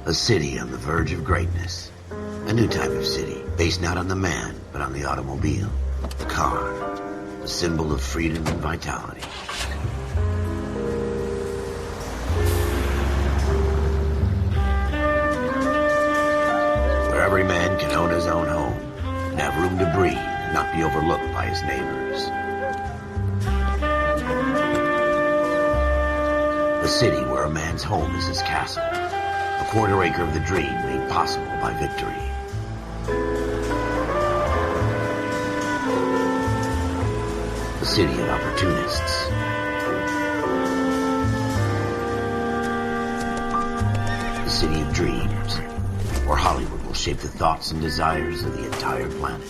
A city on the verge of greatness. A new type of city, based not on the man, but on the automobile. The car. The symbol of freedom and vitality. Where every man can own his own home, and have room to breathe, and not be overlooked by his neighbors. A city where a man's home is his castle. A quarter acre of the dream made possible by victory. A city of opportunists. A city of dreams, where Hollywood will shape the thoughts and desires of the entire planet.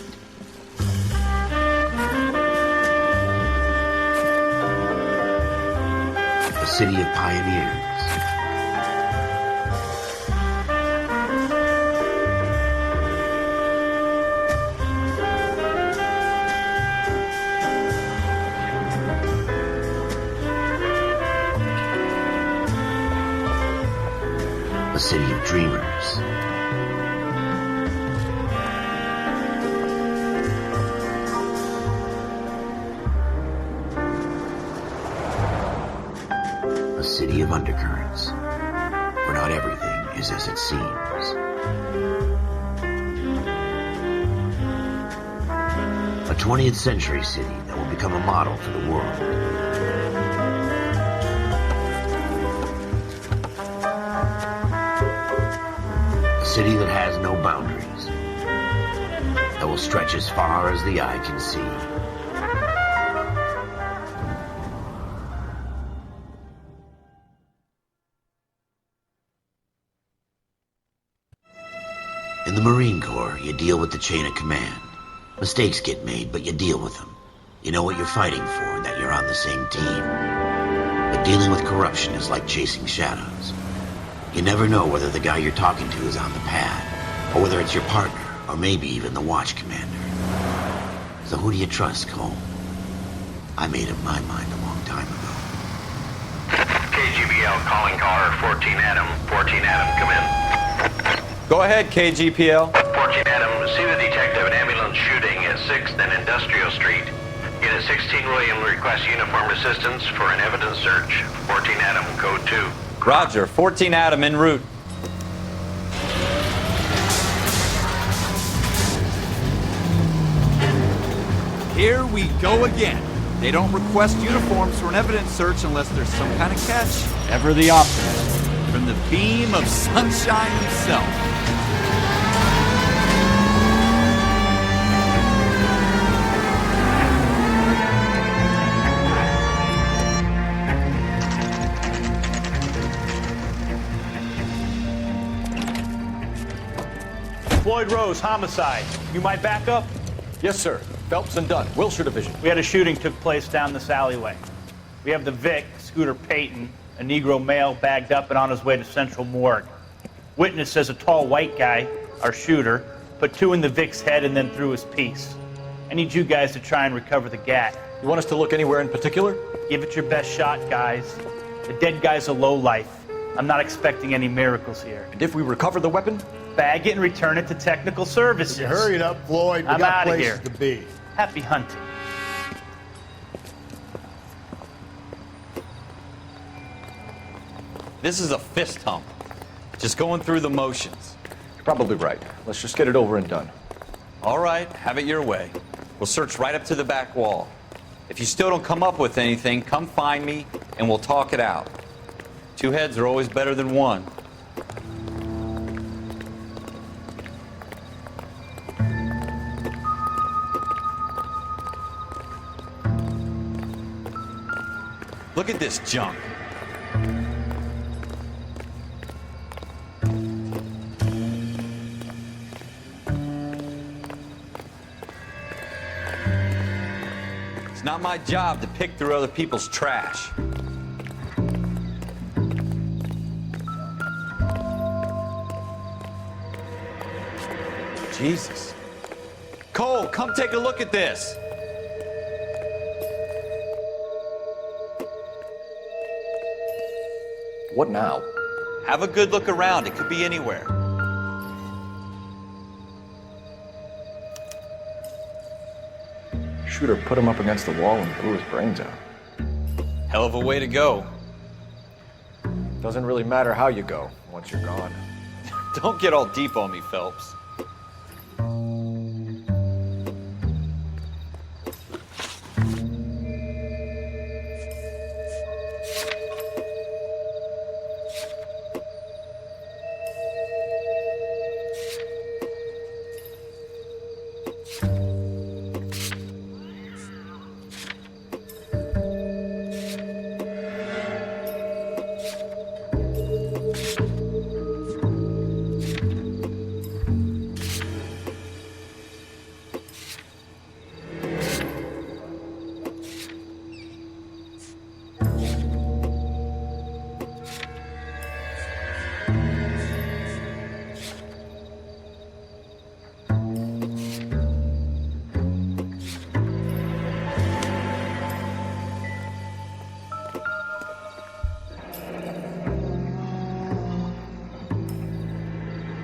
A city of pioneers. A city of dreamers. A city of undercurrents, where not everything is as it seems. A 20th century city that will become a model for the world. A city that has no boundaries, that will stretch as far as the eye can see. In the Marine Corps, you deal with the chain of command. Mistakes get made, but you deal with them. You know what you're fighting for and that you're on the same team. But dealing with corruption is like chasing shadows. You never know whether the guy you're talking to is on the pad, or whether it's your partner, or maybe even the watch commander. So who do you trust, Cole? I made up my mind a long time ago. KGBL calling caller 14 Adam. 14 Adam, come in. Go ahead, KGPL. 14 Adam, see the detective, an ambulance shooting at 6th and Industrial Street. Unit 16 William requests uniformed assistance for an evidence search. 14 Adam, code 2. Roger, 14 Adam en route. Here we go again. They don't request uniforms for an evidence search unless there's some kind of catch. Ever the optimist. From the beam of sunshine himself. Floyd Rose, homicide. You might back up? Yes, sir. Phelps and Dunn, Wilshire Division. We had a shooting took place down this alleyway. We have the Vic, Scooter Payton, a Negro male bagged up and on his way to Central Morgue. Witness says a tall white guy, our shooter, put 2 in the Vic's head and then threw his piece. I need you guys to try and recover the gat. You want us to look anywhere in particular? Give it your best shot, guys. The dead guy's a lowlife. I'm not expecting any miracles here. And if we recover the weapon? Bag it and return it to technical services. You hurry it up, Floyd. We I'm got outta places here. to be. Happy hunting. This is a fist hump. Just going through the motions. You're probably right. Let's just get it over and done. All right, have it your way. We'll search right up to the back wall. If you still don't come up with anything, come find me and we'll talk it out. 2 heads are always better than 1. Look at this junk. It's not my job to pick through other people's trash. Jesus. Cole, come take a look at this. What now? Have a good look around. It could be anywhere. Shooter put him up against the wall and blew his brains out. Hell of a way to go. Doesn't really matter how you go once you're gone. Don't get all deep on me, Phelps.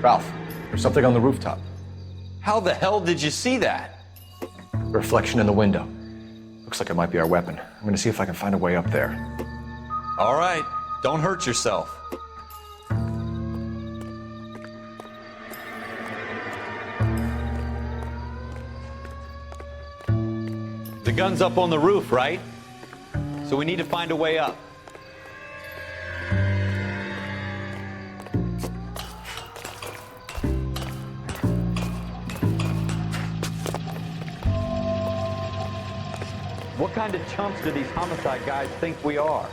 Ralph, there's something on the rooftop. How the hell did you see that? A reflection in the window. Looks like it might be our weapon. I'm gonna see if I can find a way up there. All right, don't hurt yourself. The gun's up on the roof, right? So we need to find a way up. What kind of chumps do these homicide guys think we are?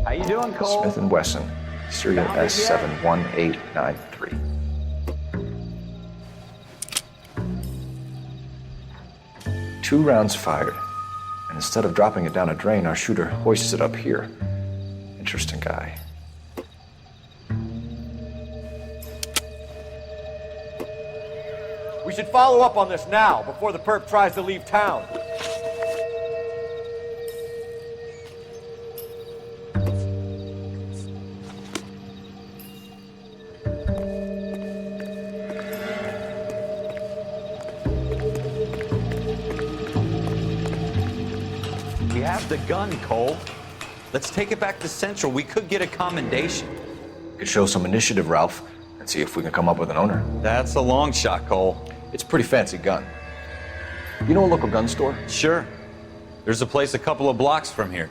How you doing, Cole? Smith & Wesson, serial Found it yet? S71893. Two rounds fired, and instead of dropping it down a drain, our shooter hoists it up here. Interesting guy. We should follow up on this now, before the perp tries to leave town. We have the gun, Cole. Let's take it back to Central. We could get a commendation. Could show some initiative, Ralph, and see if we can come up with an owner. That's a long shot, Cole. It's a pretty fancy gun. You know a local gun store? Sure. There's a place a couple of blocks from here.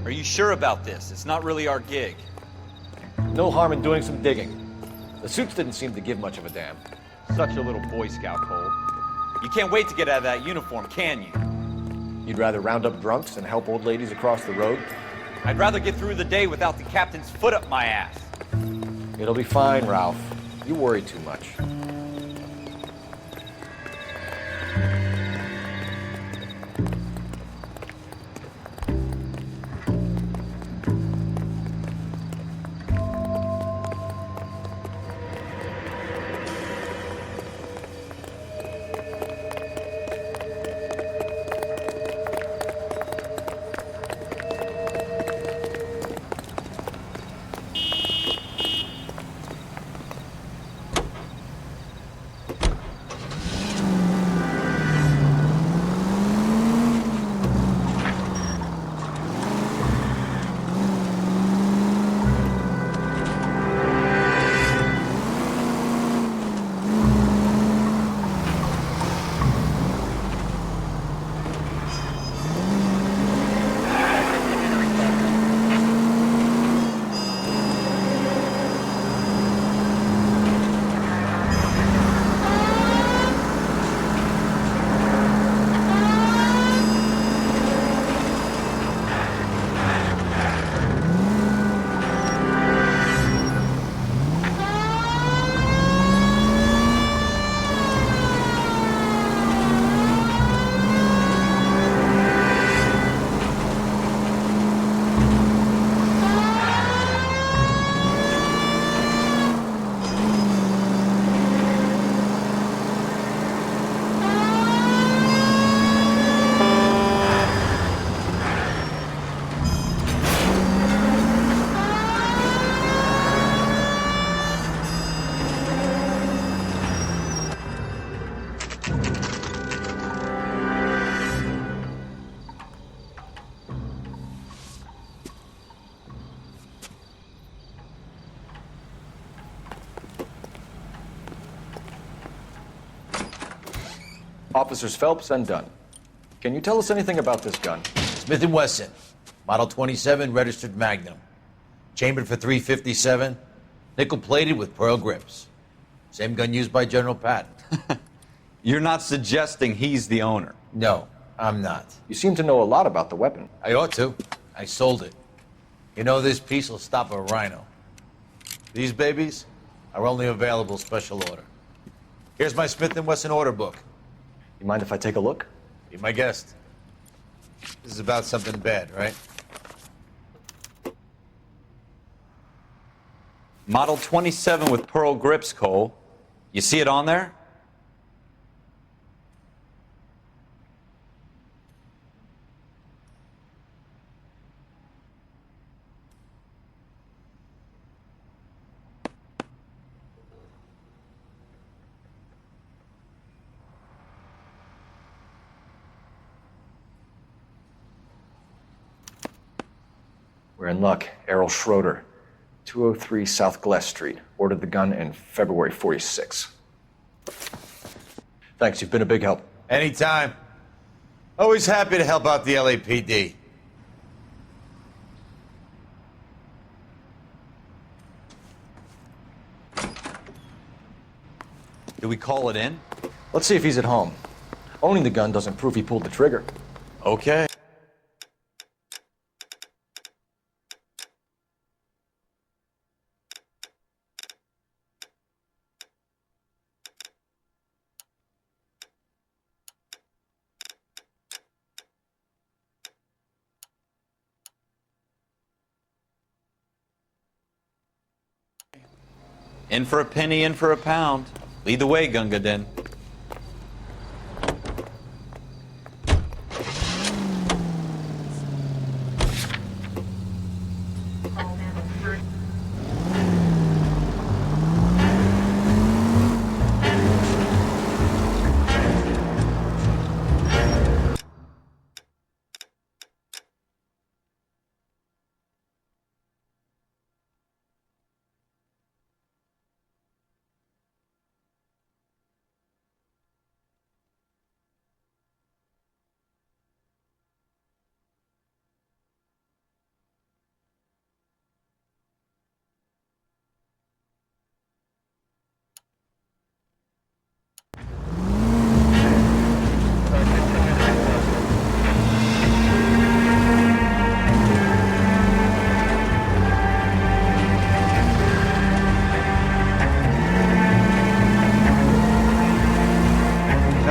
Are you sure about this? It's not really our gig. No harm in doing some digging. The suits didn't seem to give much of a damn. Such a little Boy Scout, Cole. You can't wait to get out of that uniform, can you? You'd rather round up drunks than help old ladies across the road? I'd rather get through the day without the captain's foot up my ass. It'll be fine, Ralph. You worry too much. Officers Phelps and Dunn. Can you tell us anything about this gun? Smith & Wesson, Model 27, registered Magnum. Chambered for .357, nickel-plated with pearl grips. Same gun used by General Patton. You're not suggesting he's the owner? No, I'm not. You seem to know a lot about the weapon. I ought to. I sold it. You know, this piece will stop a rhino. These babies are only available special order. Here's my Smith & Wesson order book. You mind if I take a look? Be my guest. This is about something bad, right? Model 27 with pearl grips, Cole. You see it on there? We're in luck. Errol Schroeder, 203 South Glass Street. Ordered the gun in February '46. Thanks, you've been a big help. Anytime. Always happy to help out the LAPD. Do we call it in? Let's see if he's at home. Owning the gun doesn't prove he pulled the trigger. Okay. In for a penny, in for a pound. Lead the way, Gunga Din.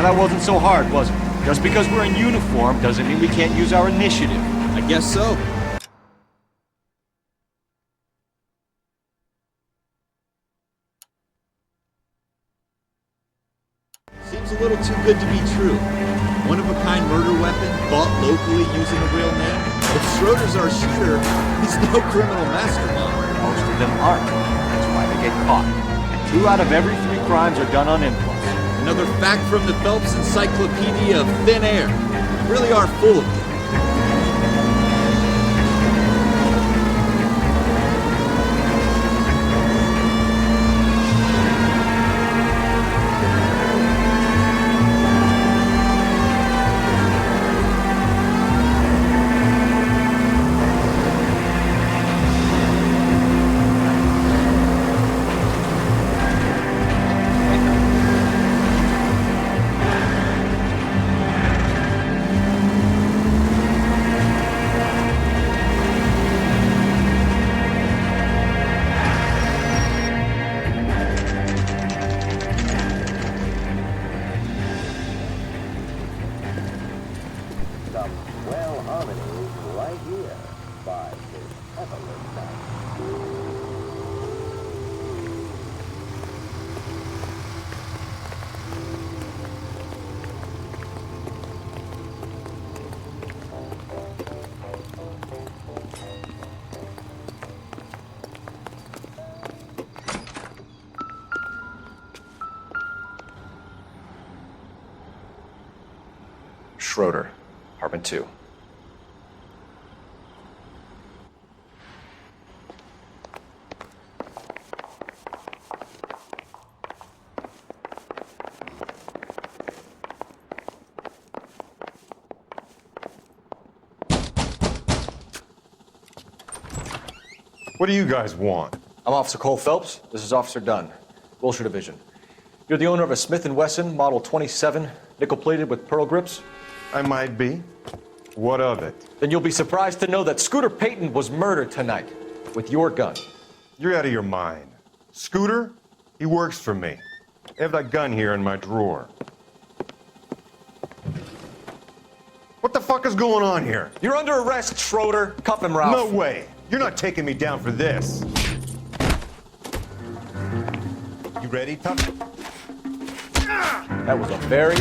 That wasn't so hard, was it? Just because we're in uniform doesn't mean we can't use our initiative. I guess so. Seems a little too good to be true. One-of-a-kind murder weapon, bought locally using a real name. If Schroeder's our shooter, he's no criminal mastermind. Most of them aren't. That's why they get caught. And 2 out of every 3 crimes are done on impulse. Another fact from the Phelps Encyclopedia of Thin Air. We really are full of them. Schroeder, apartment 2. What do you guys want? I'm Officer Cole Phelps. This is Officer Dunn, Wilshire Division. You're the owner of a Smith & Wesson Model 27, nickel-plated with pearl grips? I might be. What of it? Then you'll be surprised to know that Scooter Payton was murdered tonight with your gun. You're out of your mind. Scooter? He works for me. I have that gun here in my drawer. What the fuck is going on here? You're under arrest, Schroeder. Cuff him, Ralph. No way. You're not taking me down for this. You ready, Tuck? That was a very...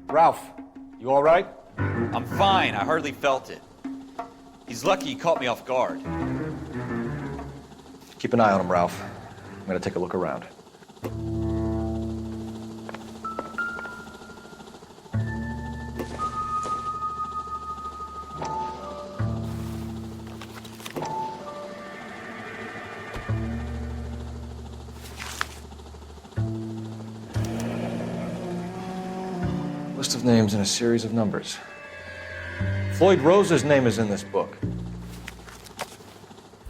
Ralph, you all right? I'm fine. I hardly felt it. He's lucky he caught me off guard. Keep an eye on him, Ralph. I'm gonna take a look around. List of names and a series of numbers. Floyd Rose's name is in this book.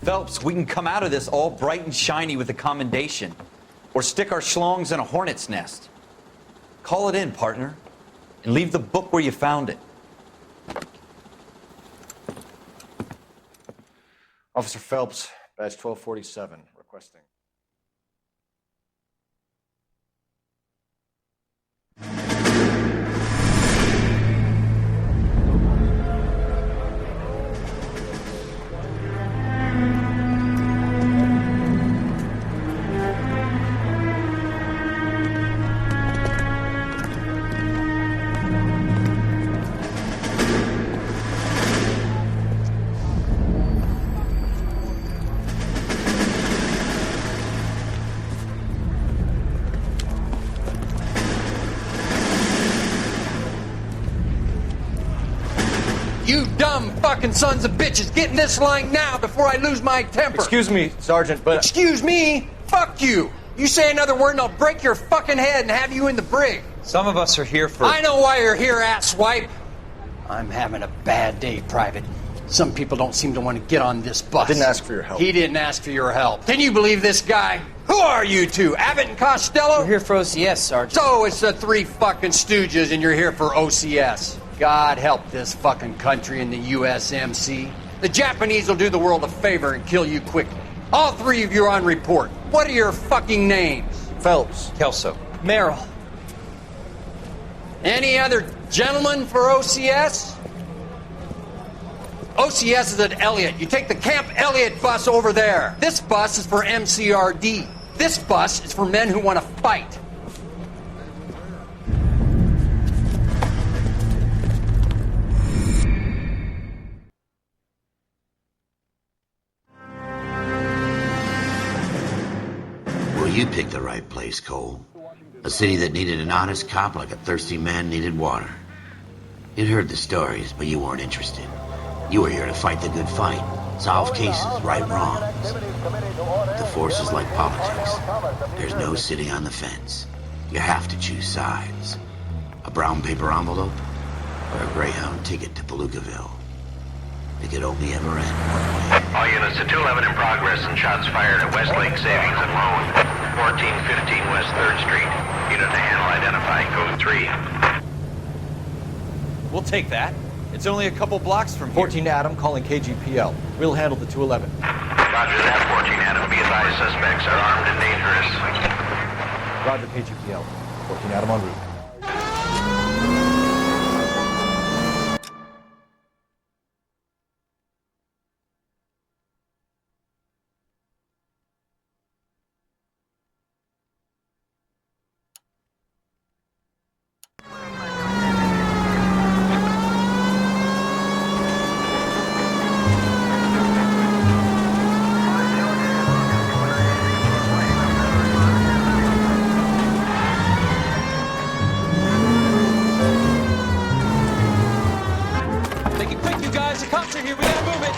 Phelps, we can come out of this all bright and shiny with a commendation. Or stick our schlongs in a hornet's nest. Call it in, partner. And leave the book where you found it. Officer Phelps, badge 1247, requesting. You dumb fucking sons of bitches, get in this line now before I lose my temper. Excuse me, Sergeant, but... Excuse me? Fuck you. You say another word and I'll break your fucking head and have you in the brig. Some of us are here for... I know why you're here, asswipe. I'm having a bad day, Private. Some people don't seem to want to get on this bus. I didn't ask for your help. He didn't ask for your help. Can you believe this guy? Who are you two? Abbott and Costello? We're here for OCS, Sergeant. So it's the three fucking stooges and you're here for OCS. God help this fucking country and the USMC. The Japanese will do the world a favor and kill you quickly. All three of you are on report. What are your fucking names? Phelps. Kelso. Merrill. Any other gentlemen for OCS? OCS is at Elliott. You take the Camp Elliott bus over there. This bus is for MCRD. This bus is for men who want to fight. Well, you picked the right place, Cole. A city that needed an honest cop like a thirsty man needed water. You'd heard the stories, but you weren't interested. You were here to fight the good fight, solve cases, right wrongs. The force is like politics. There's no sitting on the fence. You have to choose sides. A brown paper envelope or a Greyhound ticket to Palookaville. It could only ever end one way. All units to 211 in progress and shots fired at Westlake Savings and Loan, 1415 West 3rd Street. Unit to handle identifying code 3. We'll take that. It's only a couple blocks from here. 14 Adam calling KGPL. We'll handle the 211. Roger that, 14 Adam. Be advised, suspects are armed and dangerous. Roger KGPL. 14 Adam en route. Guys, the cops are here. We gotta move it.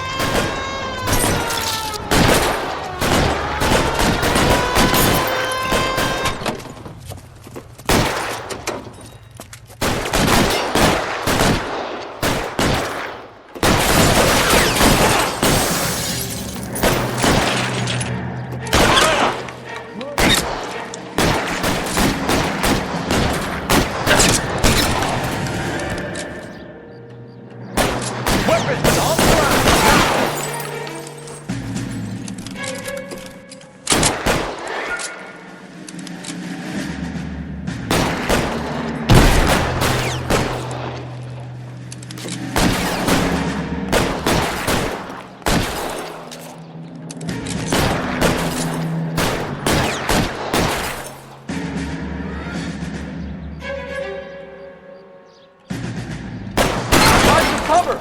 Cover!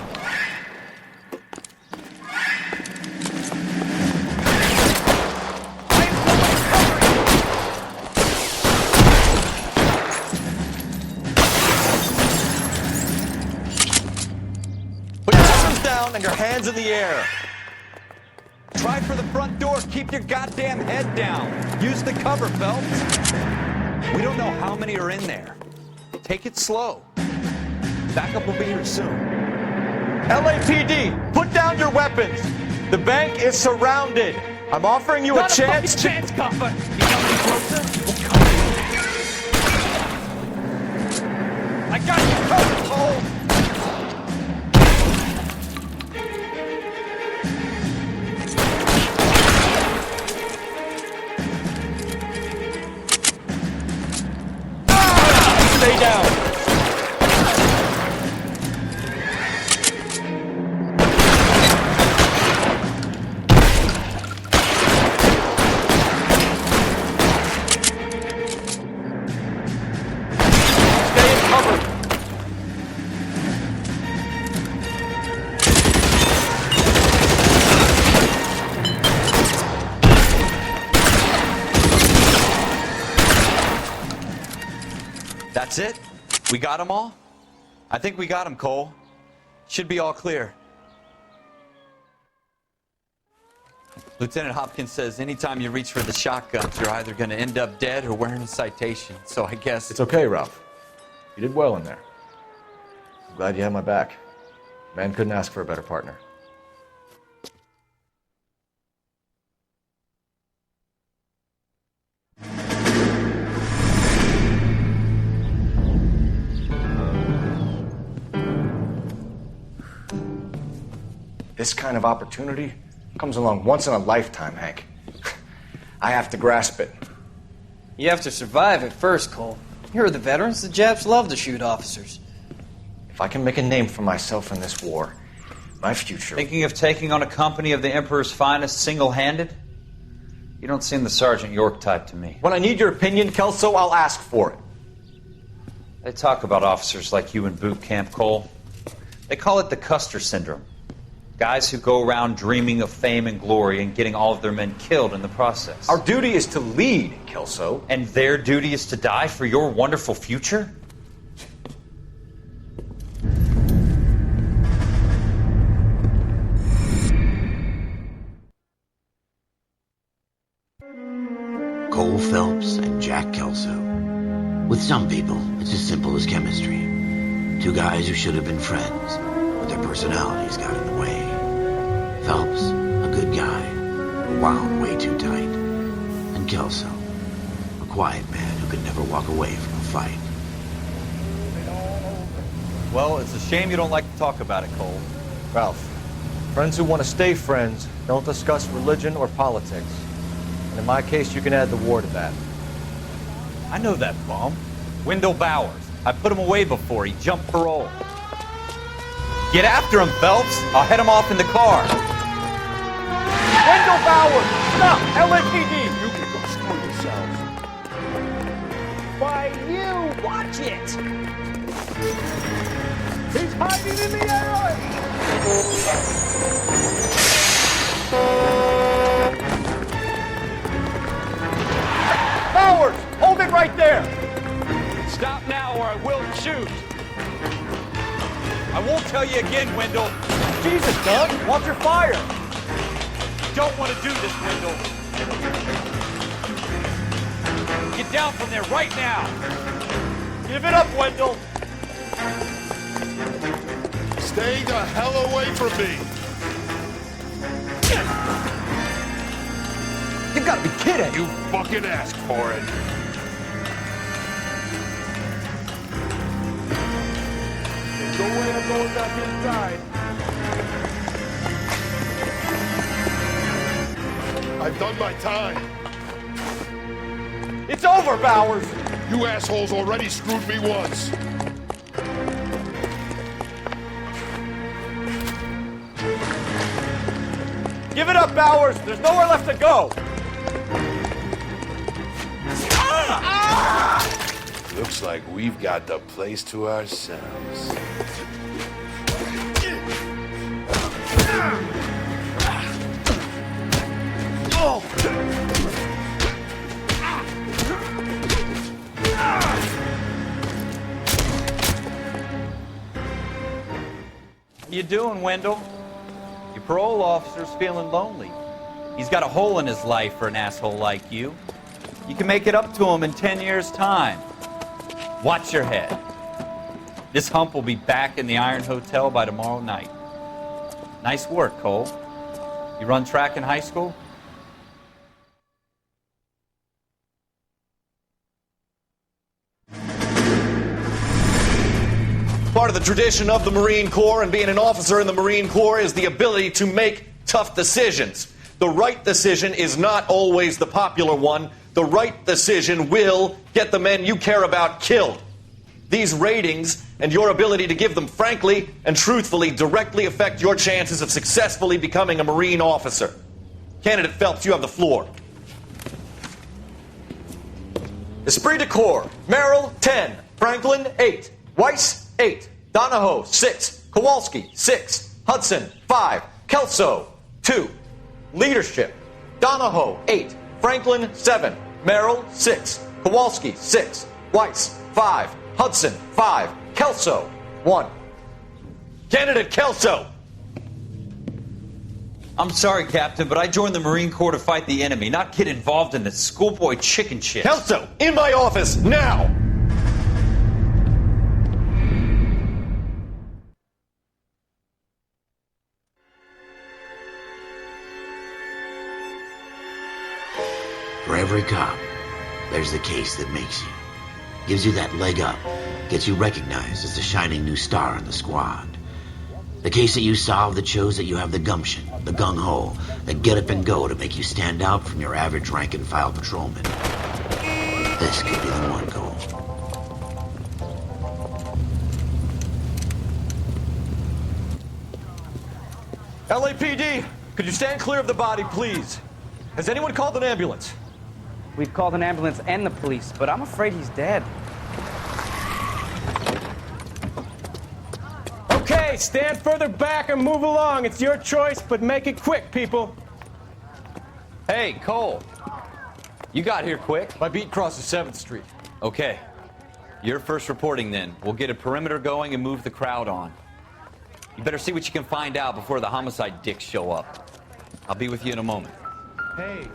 Put your arms down and your hands in the air. Try for the front door. Keep your goddamn head down. Use the cover, Phelps. We don't know how many are in there. Take it slow. Backup will be here soon. LAPD, put down your weapons. The bank is surrounded. I'm offering you a chance. Not a chance, copper. You come any closer? We'll come in. I got you covered, Cole. Stay down. That's it? We got them all? I think we got them, Cole. Should be all clear. Lieutenant Hopkins says anytime you reach for the shotguns, you're either going to end up dead or wearing a citation. So I guess... It's okay, Ralph. You did well in there. I'm glad you had my back. Man couldn't ask for a better partner. This kind of opportunity comes along once in a lifetime, Hank. I have to grasp it. You have to survive it first, Cole. Here are the veterans. The Japs love to shoot officers. If I can make a name for myself in this war, my future... Thinking of taking on a company of the Emperor's finest single-handed? You don't seem the Sergeant York type to me. When I need your opinion, Kelso, I'll ask for it. They talk about officers like you in boot camp, Cole. They call it the Custer Syndrome. Guys who go around dreaming of fame and glory and getting all of their men killed in the process. Our duty is to lead, Kelso. And their duty is to die for your wonderful future? Cole Phelps and Jack Kelso. With some people, it's as simple as chemistry. Two guys who should have been friends, but their personalities got in the way. Phelps, a good guy, wound way too tight. And Kelso, a quiet man who could never walk away from a fight. Well, it's a shame you don't like to talk about it, Cole. Ralph, friends who want to stay friends don't discuss religion or politics. And in my case, you can add the war to that. I know that bum. Wendell Bowers. I put him away before. He jumped parole. Get after him, Phelps. I'll head him off in the car. Wendell Bowers! Stop! LAPD! You can go screw yourselves. Why, you! Watch it! He's hiding in the alley! Bowers! Hold it right there! Stop now or I will shoot. I won't tell you again, Wendell. Jesus, Doug, watch your fire! Don't want to do this, Wendell. Get down from there right now. Give it up, Wendell! Stay the hell away from me! You gotta be kidding! You fucking asked for it. There's no way I'm going back inside. I've done my time. It's over, Bowers! You assholes already screwed me once. Give it up, Bowers! There's nowhere left to go! Looks like we've got the place to ourselves. How you doing, Wendell? Your parole officer's feeling lonely. He's got a hole in his life for an asshole like you. You can make it up to him in 10 years' time. Watch your head. This hump will be back in the Iron Hotel by tomorrow night. Nice work, Cole. You run track in high school? Part of the tradition of the Marine Corps and being an officer in the Marine Corps is the ability to make tough decisions. The right decision is not always the popular one. The right decision will get the men you care about killed. These ratings and your ability to give them frankly and truthfully directly affect your chances of successfully becoming a Marine officer. Candidate Phelps, you have the floor. Esprit de Corps, Merrill, 10. Franklin, 8. Weiss, 8. Donahoe, 6. Kowalski, 6. Hudson, 5. Kelso, 2. Leadership, Donahoe, 8. Franklin, 7. Merrill, 6. Kowalski, 6. Weiss, 5. Hudson, 5. Kelso, 1. Candidate Kelso! I'm sorry, Captain, but I joined the Marine Corps to fight the enemy, not get involved in this schoolboy chicken shit. Kelso, in my office, now! For every cop, there's the case that makes you. Gives you that leg up. Gets you recognized as the shining new star in the squad. The case that you solve that shows that you have the gumption, the gung-ho, the get up and go to make you stand out from your average rank-and-file patrolman. This could be the one, Cole. LAPD, could you stand clear of the body, please? Has anyone called an ambulance? We've called an ambulance and the police, but I'm afraid he's dead. Okay, stand further back and move along. It's your choice, but make it quick, people. Hey, Cole. You got here quick. My beat crosses 7th Street. Okay. You're first reporting then. We'll get a perimeter going and move the crowd on. You better see what you can find out before the homicide dicks show up. I'll be with you in a moment. Hey,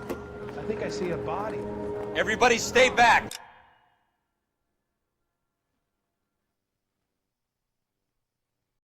I think I see a body. Everybody stay back.